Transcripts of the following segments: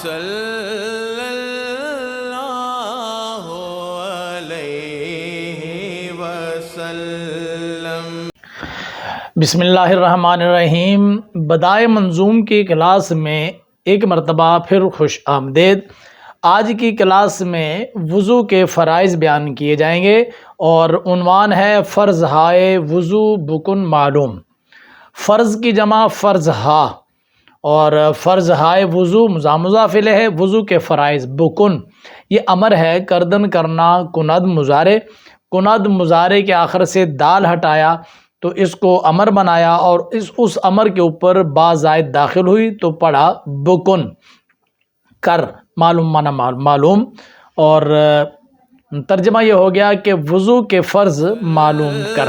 صلی اللہ علیہ وسلم۔ بسم اللہ الرحمن الرحیم۔ بدائے منظوم کی کلاس میں ایک مرتبہ پھر خوش آمدید۔ آج کی کلاس میں وضو کے فرائض بیان کیے جائیں گے اور عنوان ہے فرض ہائے وضو بکن معلوم۔ فرض کی جمع فرض ہا اور فرض ہائے وضو مضاف الیہ ہے۔ وضو کے فرائض بکن یہ امر ہے، کردن کرنا، کند مضارع، کند مضارع کے آخر سے دال ہٹایا تو اس کو امر بنایا اور اس امر کے اوپر با زائد داخل ہوئی تو پڑھا بکن کر، معلوم معنی معلوم، اور ترجمہ یہ ہو گیا کہ وضو کے فرض معلوم کر۔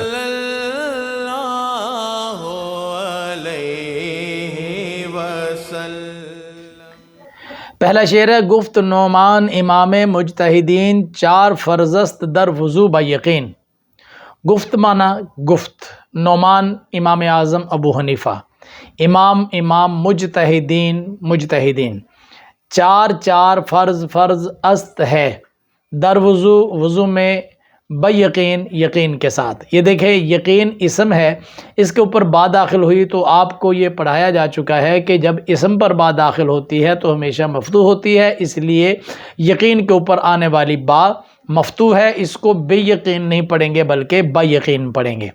پہلا شعر ہے، گفت نعمان امام مجتہدین، چار فرضست در وضو با یقین۔ گفت معنی گفت، نعمان امام اعظم ابو حنیفہ، امام مجتہدین، چار فرض است ہے، در وضو میں بیقین، یقین کے ساتھ۔ یہ دیکھیں یقین اسم ہے، اس کے اوپر با داخل ہوئی تو آپ کو یہ پڑھایا جا چکا ہے کہ جب اسم پر با داخل ہوتی ہے تو ہمیشہ مفتوح ہوتی ہے، اس لیے یقین کے اوپر آنے والی با مفتوح ہے، اس کو بے یقین نہیں پڑھیں گے بلکہ با یقین پڑھیں گے۔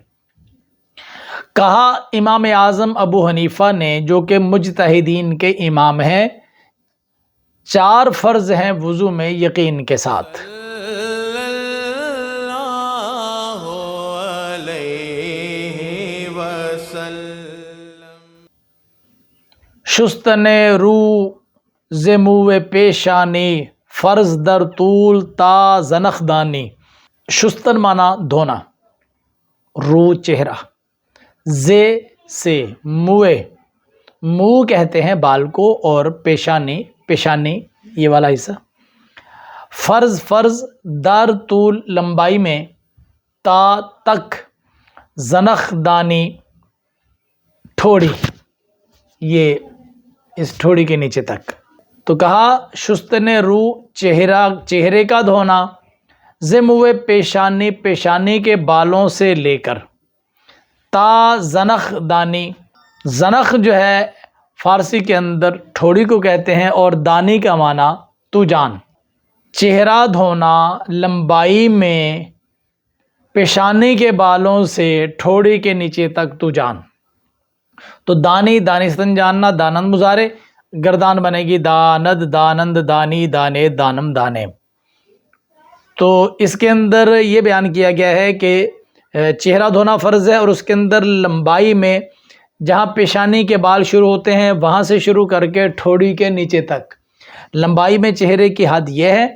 کہا امام اعظم ابو حنیفہ نے جو کہ مجتہدین کے امام ہیں، چار فرض ہیں وضو میں یقین کے ساتھ۔ شستن رو ز موے پیشانی، فرض در طول تا زنخدانی۔ شستن معنی دھونا، رو چہرہ، ز سے موے، منہ کہتے ہیں بال کو، اور پیشانی یہ والا حصہ۔ فرض در طول لمبائی میں، تا تک، زنخدانی ٹھوڑی، یہ اس ٹھوڑی کے نیچے تک۔ تو کہا شستن رو چہرے کا دھونا، ز موے پیشانی کے بالوں سے لے کر، تا زنخ دانی، زنخ جو ہے فارسی کے اندر ٹھوڑی کو کہتے ہیں اور دانی کا معنی تو جان۔ چہرہ دھونا لمبائی میں پیشانی کے بالوں سے ٹھوڑی کے نیچے تک تو جان۔ تو دانی، دانستن جاننا، دانند مضارع، گردان بنے گی داند، دانند، دانی، دانے، دانم، دانے۔ تو اس کے اندر یہ بیان کیا گیا ہے کہ چہرہ دھونا فرض ہے اور اس کے اندر لمبائی میں جہاں پیشانی کے بال شروع ہوتے ہیں وہاں سے شروع کر کے ٹھوڑی کے نیچے تک لمبائی میں چہرے کی حد یہ ہے،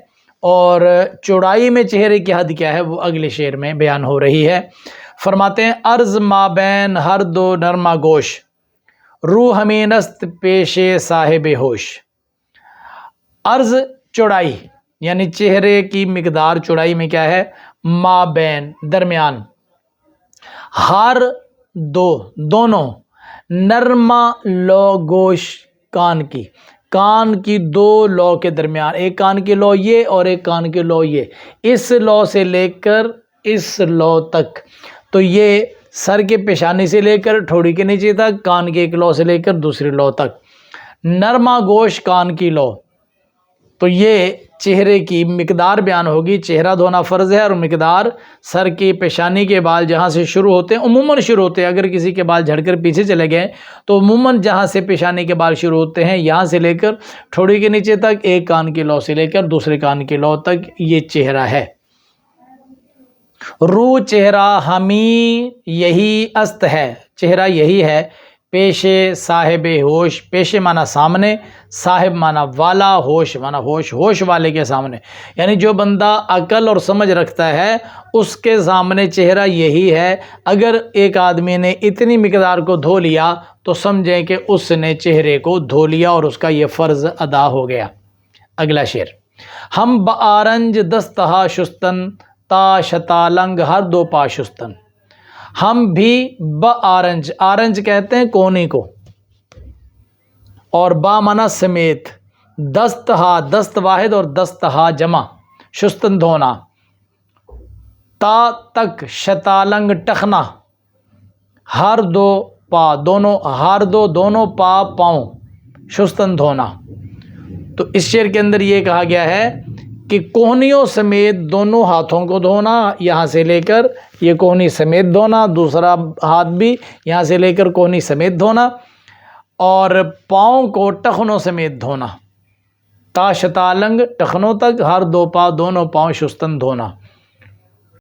اور چوڑائی میں چہرے کی حد کیا ہے وہ اگلے شعر میں بیان ہو رہی ہے۔ فرماتے ہیں، عرض مابین ہر دو نرما گوش، روح ہمین است پیش صاحب ہوش۔ عرض چوڑائی، یعنی چہرے کی مقدار چوڑائی میں کیا ہے، مابین درمیان، ہر دو دونوں، نرما لو گوش کان کی دو لو کے درمیان، ایک کان کی لو یہ اور ایک کان کی لو یہ، اس لو سے لے کر اس لو تک، تو یہ سر کے پیشانی سے لے کر ٹھوڑی کے نیچے تک، کان کے ایک لو سے لے کر دوسری لو تک، نرما گوش کان کی لو، تو یہ چہرے کی مقدار بیان ہوگی۔ چہرہ دھونا فرض ہے اور مقدار سر کی پیشانی کے بال جہاں سے شروع ہوتے ہیں، عموماً شروع ہوتے ہیں، اگر کسی کے بال جھڑ کر پیچھے چلے گئے تو عموماً جہاں سے پیشانی کے بال شروع ہوتے ہیں یہاں سے لے کر ٹھوڑی کے نیچے تک، ایک کان کی لو سے لے کر دوسرے کان کی لو تک یہ چہرہ ہے۔ رو چہرہ ہمی یہی است ہے، چہرہ یہی ہے، پیش صاحب ہوش، پیش معنی سامنے، صاحب معنی والا، ہوش معنی ہوش والے کے سامنے، یعنی جو بندہ عقل اور سمجھ رکھتا ہے اس کے سامنے چہرہ یہی ہے۔ اگر ایک آدمی نے اتنی مقدار کو دھو لیا تو سمجھیں کہ اس نے چہرے کو دھو لیا اور اس کا یہ فرض ادا ہو گیا۔ اگلا شعر، ہم بآرنج دستہا شستن، تا شتالنگ ہر دو پا شستن۔ ہم بھی بآرنج، آرنج کہتے ہیں کونی کو، اور با معنی سمیت، دست ہا دست واحد اور دست ہا جمع شستن دھونا. تا تک شتالنگ ٹخنا ہر دو پا دونوں پا پاؤں شستن دھونا. تو اس شعر کے اندر یہ کہا گیا ہے کہ کوہنیوں سمیت دونوں ہاتھوں کو دھونا، یہاں سے لے کر یہ کوہنی سمیت دھونا، دوسرا ہاتھ بھی یہاں سے لے کر کوہنی سمیت دھونا، اور پاؤں کو ٹخنوں سمیت دھونا. تا شتالنگ ٹخنوں تک ہر دو پا دونوں پاؤں شستن دھونا.